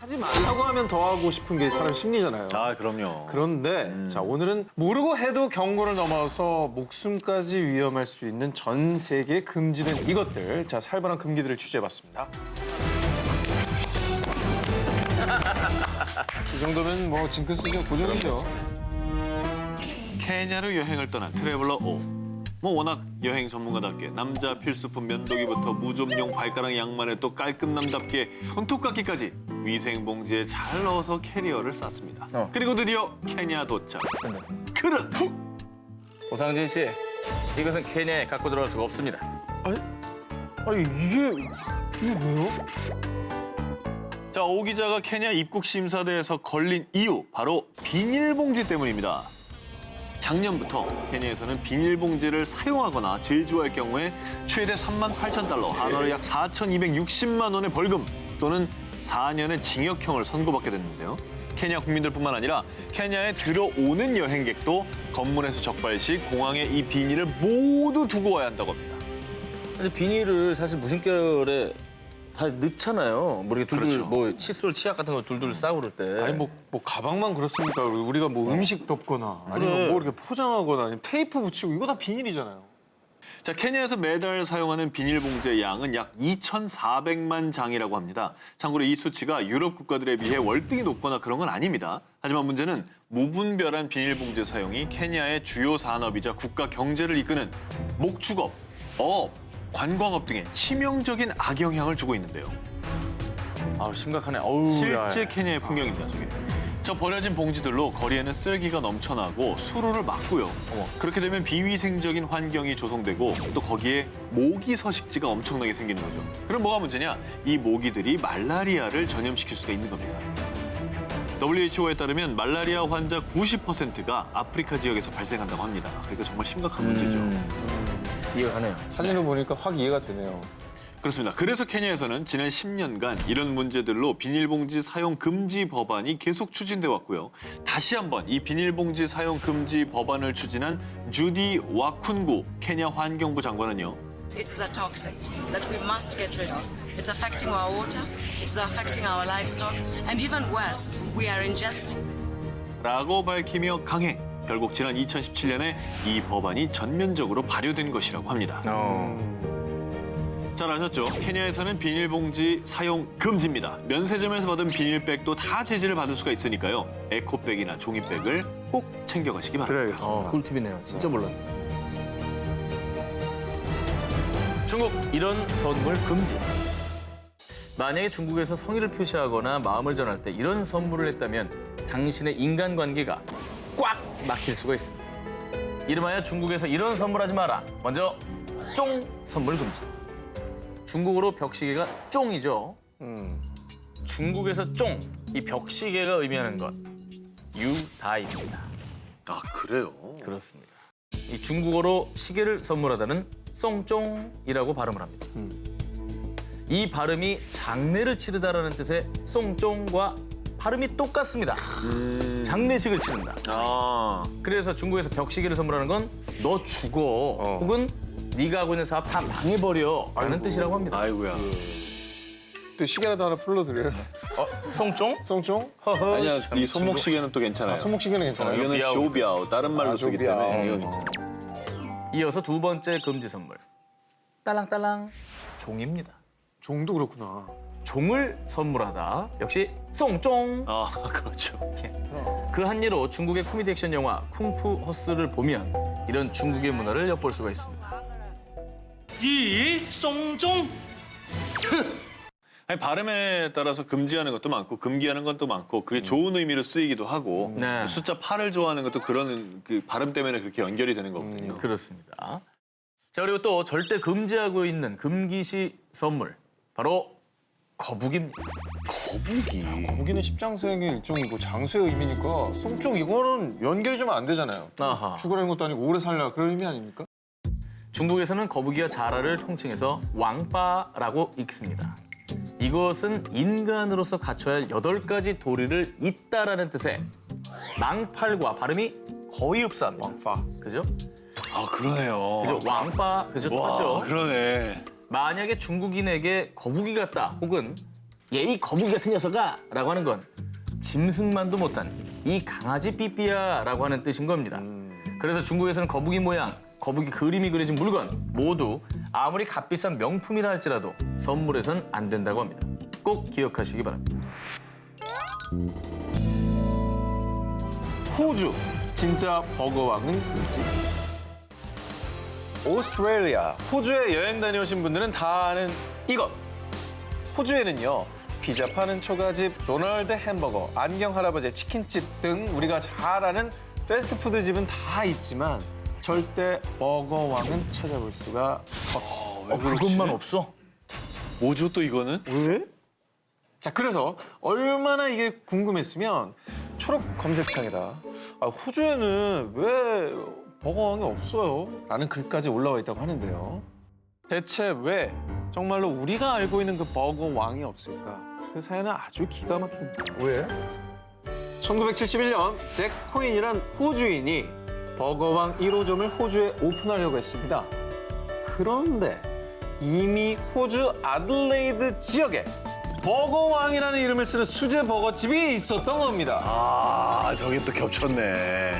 하지 말라고 하면 더 하고 싶은 게 사람 심리잖아요. 아, 그럼요. 그런데 자 오늘은 모르고 해도 경고를 넘어서 목숨까지 위험할 수 있는 전 세계 금지된 이것들, 자 살벌한 금기들을 취재해봤습니다. 이 정도면 뭐 징크스죠, 고정이죠. 케냐로 여행을 떠난 트래블러 O. 뭐 워낙 여행 전문가답게 남자 필수품 면도기부터 무좀용 발가락 양말에 또 깔끔남답게 손톱깎이까지 위생봉지에 잘 넣어서 캐리어를 쌌습니다. 그리고 드디어 케냐 도착. 그릇! 오상진 씨, 이것은 케냐에 갖고 들어갈 수가 없습니다. 아니 이게 왜요? 자, 오 기자가 케냐 입국 심사대에서 걸린 이유, 바로 비닐봉지 때문입니다. 작년부터 케냐에서는 비닐봉지를 사용하거나 제조할 경우에 최대 38,000달러, 한화로 약 4,260만 원의 벌금 또는 4년의 징역형을 선고받게 됐는데요. 케냐 국민들뿐만 아니라 케냐에 들어오는 여행객도 검문에서 적발 시 공항에 이 비닐을 모두 두고 와야 한다고 합니다. 근데 비닐을 사실 무심결에 다 넣잖아요. 뭐 이렇게 둘둘 그렇죠. 뭐 칫솔, 치약 같은 거 둘둘 싸고 그럴 때. 아니 뭐 가방만 그렇습니까? 우리가 뭐 음식 덮거나 아니면 그래. 뭐 이렇게 포장하거나 아니면 테이프 붙이고 이거 다 비닐이잖아요. 자, 케냐에서 매달 사용하는 비닐봉지의 양은 약 2,400만 장이라고 합니다. 참고로 이 수치가 유럽 국가들에 비해 월등히 높거나 그런 건 아닙니다. 하지만 문제는 무분별한 비닐봉지 사용이 케냐의 주요 산업이자 국가 경제를 이끄는 목축업, 어업, 관광업 등에 치명적인 악영향을 주고 있는데요. 아우 심각하네. 어우. 실제 케냐의 풍경입니다, 저게. 저 버려진 봉지들로 거리에는 쓰레기가 넘쳐나고 수로를 막고요. 그렇게 되면 비위생적인 환경이 조성되고 또 거기에 모기 서식지가 엄청나게 생기는 거죠. 그럼 뭐가 문제냐? 이 모기들이 말라리아를 전염시킬 수가 있는 겁니다. WHO에 따르면 말라리아 환자 90%가 아프리카 지역에서 발생한다고 합니다. 그러니까 정말 심각한 문제죠. 이해가네요. 사진을 보니까 확 이해가 되네요. 그렇습니다. 그래서 케냐에서는 지난 10년간 이런 문제들로 비닐봉지 사용 금지 법안이 계속 추진돼 왔고요. 다시 한번 이 비닐봉지 사용 금지 법안을 추진한 주디 와쿤구 케냐 환경부 장관은요. It is a toxic that we must get rid of. It's affecting our water, it's affecting our livestock, and even worse, we are ingesting this. 라고 밝히며 강행. 결국 지난 2017년에 이 법안이 전면적으로 발효된 것이라고 합니다. 잘 아셨죠? 케냐에서는 비닐봉지 사용 금지입니다. 면세점에서 받은 비닐백도 다 제지를 받을 수가 있으니까요. 에코백이나 종이백을 꼭 챙겨가시기 바랍니다. 그래야겠습니다. 꿀팁이네요. 진짜 몰랐네. 중국 이런 선물 금지. 만약에 중국에서 성의를 표시하거나 마음을 전할 때 이런 선물을 했다면 당신의 인간관계가 꽉 막힐 수가 있습니다. 이름하여 중국에서 이런 선물하지 마라. 먼저 쫑 선물 금지. 중국어로 벽시계가 쫑이죠. 중국에서 쫑, 이 벽시계가 의미하는 것 유다입니다. 아, 그래요? 그렇습니다. 이 중국어로 시계를 선물하다는 송쫑이라고 발음을 합니다. 이 발음이 장례를 치르다라는 뜻의 송쫑과 발음이 똑같습니다. 장례식을 치른다. 아, 그래서 중국에서 벽시계를 선물하는 건 너 죽어 혹은 네가 하고 있는 사업 다 망해버려 라는 아이고. 뜻이라고 합니다. 아이고야. 또 시계라도 하나 풀러드려요. 송쫑? 송총? 아니야, 이 손목시계는 또 괜찮아요. 아, 손목시계는 괜찮아요. 이거는 비아오. 쇼비아오, 다른 말로 쓰기 쇼비아오. 때문에 이거 괜찮아요. 이어서 두 번째 금지 선물. 딸랑딸랑 종입니다. 종도 그렇구나. 종을 선물하다. 역시 송쫑. 아, 그렇죠. 그 한예로 중국의 코미디 액션 영화 쿵푸 허스를 보면 이런 중국의 문화를 엿볼 수가 있습니다. 以松中。 아니, 발음에 따라서 금지하는 것도 많고 금기하는 것도 많고 그게 좋은 의미로 쓰이기도 하고 네. 숫자 8을 좋아하는 것도 그런 그 발음 때문에 그렇게 연결이 되는 거거든요. 그렇습니다. 자, 그리고 또 절대 금지하고 있는 금기시 선물. 바로 거북입니다. 거기는 십장수행의 일종이고 장수의 의미니까 송총 이거는 연결이 좀 안 되잖아요. 아하. 죽으라는 것도 아니고 오래 살라 그런 의미 아닙니까? 중국에서는 거북이와 자라를 통칭해서 왕빠라고 읽습니다. 이것은 인간으로서 갖춰야 할 8가지 도리를 잇다라는 뜻의 낭팔과 발음이 거의 흡사합니다. 왕파. 그죠? 아, 그러네요. 그죠? 왕빠, 그죠? 와, 맞죠? 그러네. 만약에 중국인에게 거북이 같다 혹은 예이 거북이 같은 녀석아 라고 하는 건 짐승만도 못한 이 강아지 삐삐야 라고 하는 뜻인 겁니다. 그래서 중국에서는 거북이 모양, 거북이 그림이 그려진 물건 모두 아무리 값비싼 명품이라 할지라도 선물해선 안 된다고 합니다. 꼭 기억하시기 바랍니다. 호주 진짜 버거왕은 금지. 오스트레일리아 호주에 여행 다녀오신 분들은 다 아는 이것. 호주에는요 피자 파는 초가집, 도널드 햄버거, 안경 할아버지 치킨집 등 우리가 잘 아는 패스트푸드집은 다 있지만 절대 버거왕은 찾아볼 수가 없습니다. 그것만 없어? 뭐죠 또 이거는? 자, 그래서 얼마나 이게 궁금했으면 초록 검색창에다 호주에는 왜 버거왕이 없어요? 라는 글까지 올라와 있다고 하는데요. 대체 왜 정말로 우리가 알고 있는 그 버거왕이 없을까? 그 사연은 아주 기가 막힙니다. 왜? 1971년 잭 코인이란 호주인이 버거왕 1호점을 호주에 오픈하려고 했습니다. 그런데 이미 호주 아들레이드 지역에 버거왕이라는 이름을 쓰는 수제 버거집이 있었던 겁니다. 아, 저게 또 겹쳤네.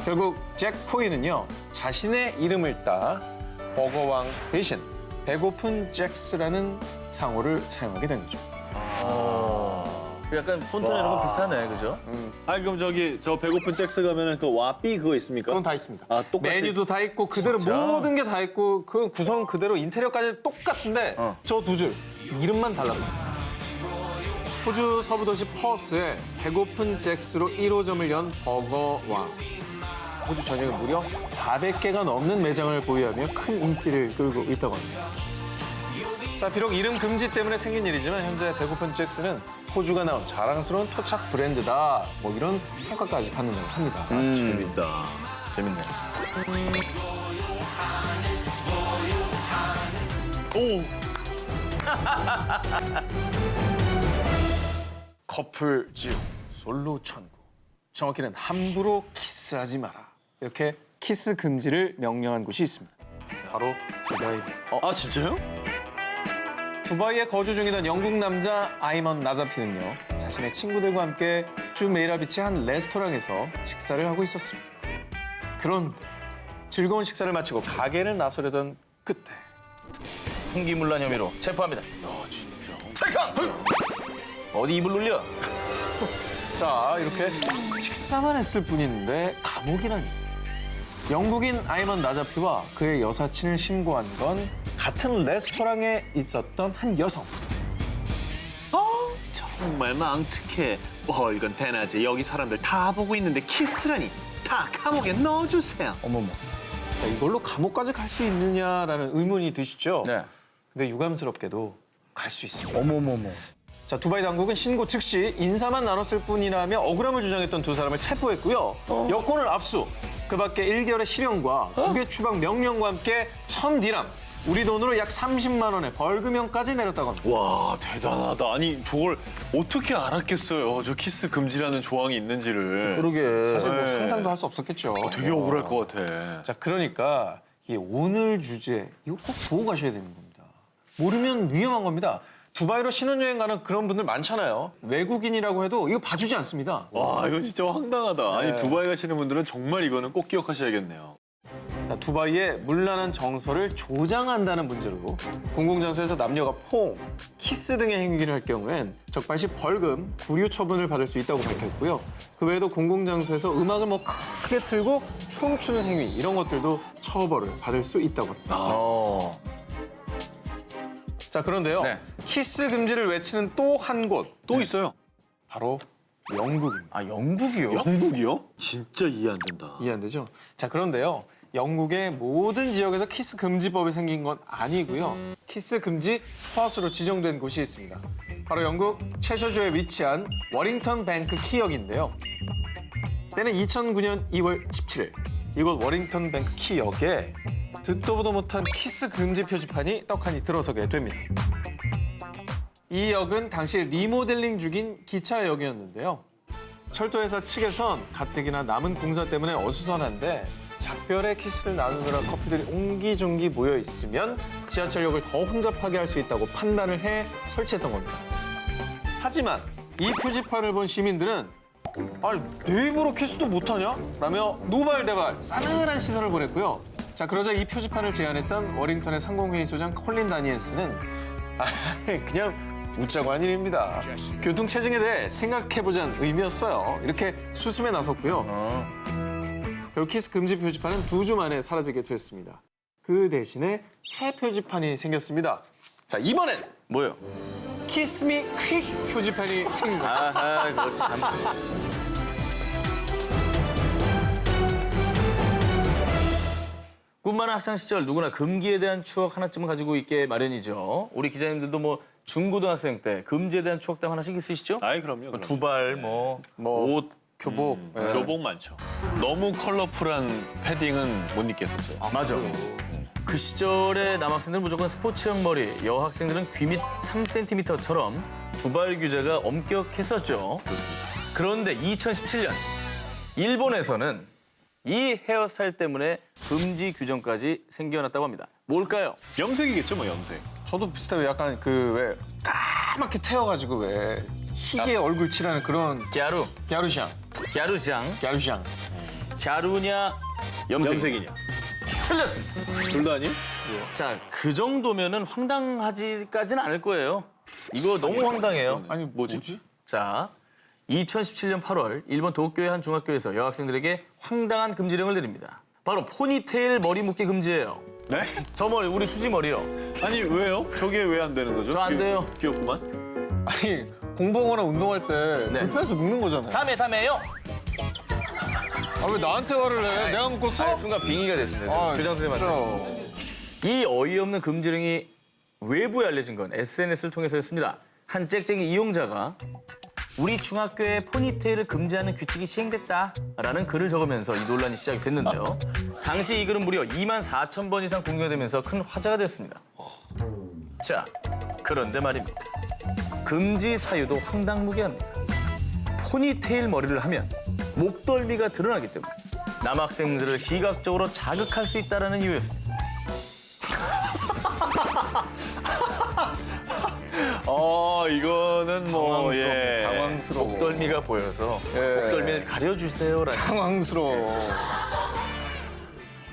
결국 잭 코인은요 자신의 이름을 따 버거왕 대신 배고픈 잭스라는 상호를 사용하게 된 거죠. 약간 폰트나 이런 거 비슷하네, 그죠? 아니 그럼 저기 저 배고픈 잭스 가면은 그 와삐 그거 있습니까? 그건 다 있습니다. 아, 똑같이? 메뉴도 다 있고 그대로 진짜? 모든 게 다 있고 그 구성 그대로 인테리어까지 똑같은데 저 두 줄 이름만 달라요. 호주 서부 도시 퍼스에 배고픈 잭스로 1호점을 연 버거왕. 호주 전역에 무려 400개가 넘는 매장을 보유하며 큰 인기를 끌고 있다고 합니다. 자, 비록 이름 금지 때문에 생긴 일이지만 현재 배고픈 잭스는 호주가 나온 자랑스러운 토착 브랜드다. 뭐 이런 평가까지 받는다고 합니다. 재밌다. 재밌네. 오, 커플 지옥, 솔로 천국. 정확히는 함부로 키스하지 마라. 이렇게 키스 금지를 명령한 곳이 있습니다. 바로 두바이입니다. 아 진짜요? 두바이에 거주 중이던 영국 남자 아이먼 나자피는요. 자신의 친구들과 함께 주메이라비치 한 레스토랑에서 식사를 하고 있었습니다. 그런데 즐거운 식사를 마치고 가게를 나서려던 그때 풍기문란 혐의로 체포합니다. 진짜. 찰칵! 어디 입을 놀려? 자, 이렇게 식사만 했을 뿐인데 감옥이라니. 영국인 아이먼 나자피와 그의 여사친을 신고한 건 같은 레스토랑에 있었던 한 여성. 정말 망측해. 이건 대낮에 여기 사람들 다 보고 있는데 키스라니. 다 감옥에 넣어주세요. 어머머. 자, 이걸로 감옥까지 갈 수 있느냐라는 의문이 드시죠? 네. 근데 유감스럽게도 갈 수 있습니다. 어머머머. 자, 두바이 당국은 신고 즉시 인사만 나눴을 뿐이라며 억울함을 주장했던 두 사람을 체포했고요. 여권을 압수. 그 밖에 1개월의 실형과 2개 추방 명령과 함께 1000디람, 우리 돈으로 약 30만 원의 벌금형까지 내렸다고 합니다. 와 대단하다. 아니 저걸 어떻게 알았겠어요? 저 키스 금지라는 조항이 있는지를. 그러게. 사실 뭐 네. 상상도 할 수 없었겠죠. 되게 억울할 것 같아. 자, 그러니까 이 오늘 주제 이거 꼭 보고 가셔야 되는 겁니다. 모르면 위험한 겁니다. 두바이로 신혼여행 가는 그런 분들 많잖아요. 외국인이라고 해도 이거 봐주지 않습니다. 와 이거 진짜 황당하다. 아니 네. 두바이 가시는 분들은 정말 이거는 꼭 기억하셔야겠네요. 자, 두바이의 문란한 정서를 조장한다는 문제로 공공장소에서 남녀가 포옹, 키스 등의 행위를 할 경우엔 적발시 벌금, 구류 처분을 받을 수 있다고 밝혔고요. 그 외에도 공공장소에서 음악을 뭐 크게 틀고 춤추는 행위 이런 것들도 처벌을 받을 수 있다고 합니다. 자, 그런데요. 네. 키스 금지를 외치는 또 한 곳, 또 있어요. 바로 영국입니다. 아, 영국이요? 영국이요? 진짜 이해 안 된다. 이해 안 되죠? 자, 그런데요. 영국의 모든 지역에서 키스 금지법이 생긴 건 아니고요. 키스 금지 스팟으로 지정된 곳이 있습니다. 바로 영국 채셔주에 위치한 워링턴 뱅크 키역인데요. 때는 2009년 2월 17일. 이곳 워링턴 뱅크 키역에 듣도 보도 못한 키스 금지 표지판이 떡하니 들어서게 됩니다. 이 역은 당시 리모델링 중인 기차역이었는데요. 철도회사 측에선 가뜩이나 남은 공사 때문에 어수선한데 작별의 키스를 나누느라 커플들이 옹기종기 모여 있으면 지하철역을 더 혼잡하게 할 수 있다고 판단을 해 설치했던 겁니다. 하지만 이 표지판을 본 시민들은 아니 내 입으로 키스도 못하냐? 라며 노발대발 싸늘한 시선을 보냈고요. 자 그러자 이 표지판을 제안했던 워링턴의 상공회의소장 콜린 다니엘스는 그냥 웃자고 한 일입니다. 교통체증에 대해 생각해보자는 의미였어요. 이렇게 수습에 나섰고요. 결국 키스 금지 표지판은 2주 만에 사라지게 됐습니다. 그 대신에 새 표지판이 생겼습니다. 자 이번엔 뭐요? 키스미 퀵 표지판이 생긴 거예요. 아하, 그거 참. 꿈 많은 학창 시절 누구나 금기에 대한 추억 하나쯤은 가지고 있게 마련이죠. 우리 기자님들도 뭐 중고등학생 때 금지에 대한 추억담 하나씩 있으시죠? 아이 그럼요. 그럼요. 두발, 옷, 교복. 네. 교복 많죠. 너무 컬러풀한 패딩은 못 입겠었어요. 맞아. 그 시절의 남학생들은 무조건 스포츠형 머리, 여학생들은 귀 밑 3cm처럼 두발 규제가 엄격했었죠. 그런데 2017년 일본에서는 이 헤어스타일 때문에 금지 규정까지 생겨났다고 합니다. 뭘까요? 염색이겠죠, 뭐 염색. 저도 비슷해요. 약간 그 왜 까맣게 태워가지고 왜 희게 얼굴 칠하는 그런 갸루, 갸루샹. 갸루냥, 갸루냐, 염색이냐. 틀렸습니다. 둘 다 아니에요? 자, 그 정도면은 황당하지까지는 않을 거예요. 이거 너무 황당해요. 아니 뭐지? 자, 2017년 8월 일본 도쿄의 한 중학교에서 여학생들에게 황당한 금지령을 내립니다. 바로 포니테일 머리 묶기 금지예요. 네? 저 머리, 우리 수지 머리요. 아니 왜요? 저게 왜 안 되는 거죠? 저안 돼요. 귀엽구만. 아니 공부하거나 운동할 때 네. 불편해서 묶는 거잖아요. 다음에요. 아 왜 나한테 화를 내? 내가 묶었어? 아, 순간 빙의가 됐습니다. 아, 교장 선생님한테. 이 어이없는 금지령이 외부에 알려진 건 SNS를 통해서였습니다. 한 짹짹이 이용자가 우리 중학교에 포니테일을 금지하는 규칙이 시행됐다라는 글을 적으면서 이 논란이 시작이 됐는데요. 당시 이 글은 무려 24,000번 이상 공유가 되면서 큰 화제가 됐습니다. 자, 그런데 말입니다. 금지 사유도 황당무계합니다. 포니테일 머리를 하면 목덜미가 드러나기 때문에 남학생들을 시각적으로 자극할 수 있다는 이유였습니다. 이거는 뭐 당황스러워. 목덜미가 보여서 목덜미를 가려주세요라는. 당황스러워.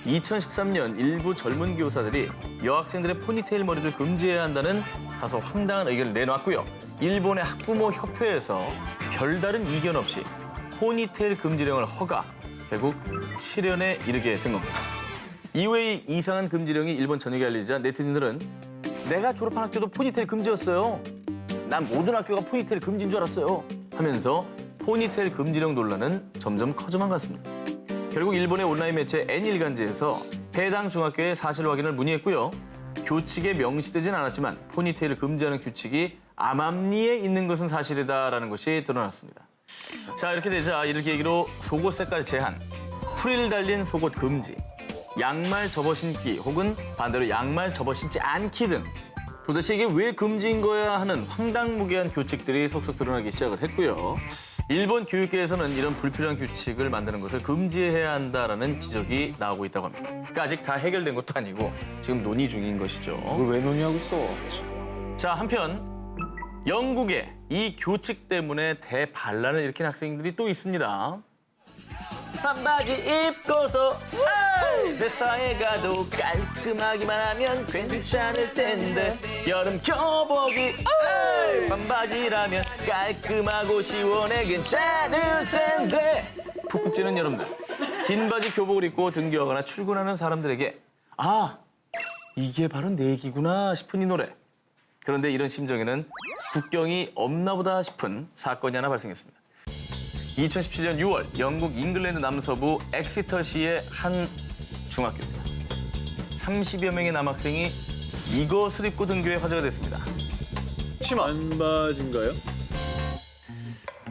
2013년 일부 젊은 교사들이 여학생들의 포니테일 머리를 금지해야 한다는 다소 황당한 의견을 내놨고요. 일본의 학부모 협회에서 별다른 이견 없이 포니테일 금지령을 허가, 결국 실현에 이르게 된 겁니다. 이후에 이 이상한 금지령이 일본 전역에 알리자 네티즌들은 내가 졸업한 학교도 포니테일 금지였어요. 난 모든 학교가 포니테일 금지인 줄 알았어요. 하면서 포니테일 금지령 논란은 점점 커져만 갔습니다. 결국 일본의 온라인 매체 N일간지에서 해당 중학교의 사실 확인을 문의했고요. 교칙에 명시되진 않았지만 포니테일을 금지하는 규칙이 암암리에 있는 것은 사실이다라는 것이 드러났습니다. 자, 이렇게 되자 이를 계기로 속옷 색깔 제한, 프릴 달린 속옷 금지, 양말 접어 신기 혹은 반대로 양말 접어 신지 않기 등 도대체 이게 왜 금지인 거야 하는 황당무계한 규칙들이 속속 드러나기 시작을 했고요. 일본 교육계에서는 이런 불필요한 규칙을 만드는 것을 금지해야 한다라는 지적이 나오고 있다고 합니다. 그러니까 아직 다 해결된 것도 아니고 지금 논의 중인 것이죠. 그걸 왜 논의하고 있어? 자, 한편 영국에 이 규칙 때문에 대반란을 일으킨 학생들이 또 있습니다. 반바지 입고서 회사에 가도 깔끔하기만 하면 괜찮을 텐데 여름 교복이 반바지라면 깔끔하고 시원해 괜찮을 텐데 푹푹 찌는 여름들 긴 바지 교복을 입고 등교하거나 출근하는 사람들에게 아 이게 바로 내 얘기구나 싶은 이 노래. 그런데 이런 심정에는 국경이 없나 보다 싶은 사건이 하나 발생했습니다. 2017년 6월 영국 잉글랜드 남서부 엑시터시의 한 중학교입니다. 30여 명의 남학생이 이것을 입고 등교해 화제가 됐습니다. 치마. 반바지인가요?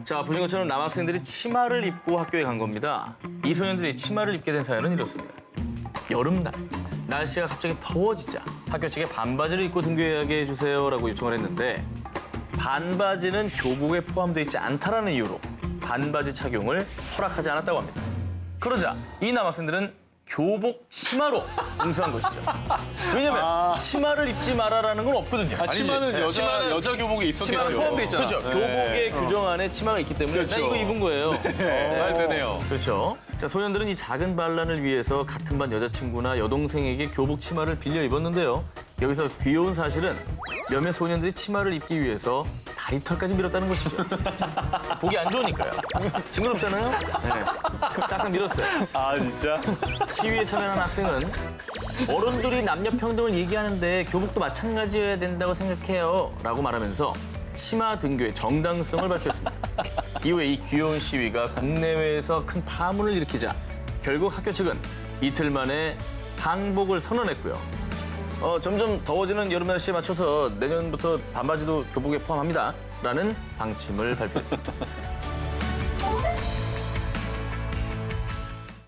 자, 보신 것처럼 남학생들이 치마를 입고 학교에 간 겁니다. 이 소년들이 치마를 입게 된 사연은 이렇습니다. 여름날 날씨가 갑자기 더워지자 학교 측에 반바지를 입고 등교하게 해주세요라고 요청을 했는데 반바지는 교복에 포함되어 있지 않다라는 이유로 반바지 착용을 허락하지 않았다고 합니다. 그러자 이 남학생들은 교복 치마로 응수한 것이죠. 왜냐면 치마를 입지 마라라는 건 없거든요. 치마는 여자 교복이 있었겠죠. 치마는 포함돼 있잖아. 그렇죠. 네. 교복의 규정 안에 치마가 있기 때문에 그렇죠. 나 이거 입은 거예요. 말 되네요. 그렇죠. 자, 소년들은 이 작은 반란을 위해서 같은 반 여자친구나 여동생에게 교복 치마를 빌려 입었는데요. 여기서 귀여운 사실은 몇몇 소년들이 치마를 입기 위해서 다리털까지 밀었다는 것이죠. 보기 안 좋으니까요. 징그럽잖아요? 네. 싹싹 밀었어요. 아 진짜? 시위에 참여한 학생은 어른들이 남녀 평등을 얘기하는데 교복도 마찬가지여야 된다고 생각해요. 라고 말하면서 치마 등교의 정당성을 밝혔습니다. 이후에 이 귀여운 시위가 국내외에서 큰 파문을 일으키자 결국 학교 측은 이틀 만에 항복을 선언했고요. 점점 더워지는 여름 날씨에 맞춰서 내년부터 반바지도 교복에 포함합니다. 라는 방침을 발표했습니다.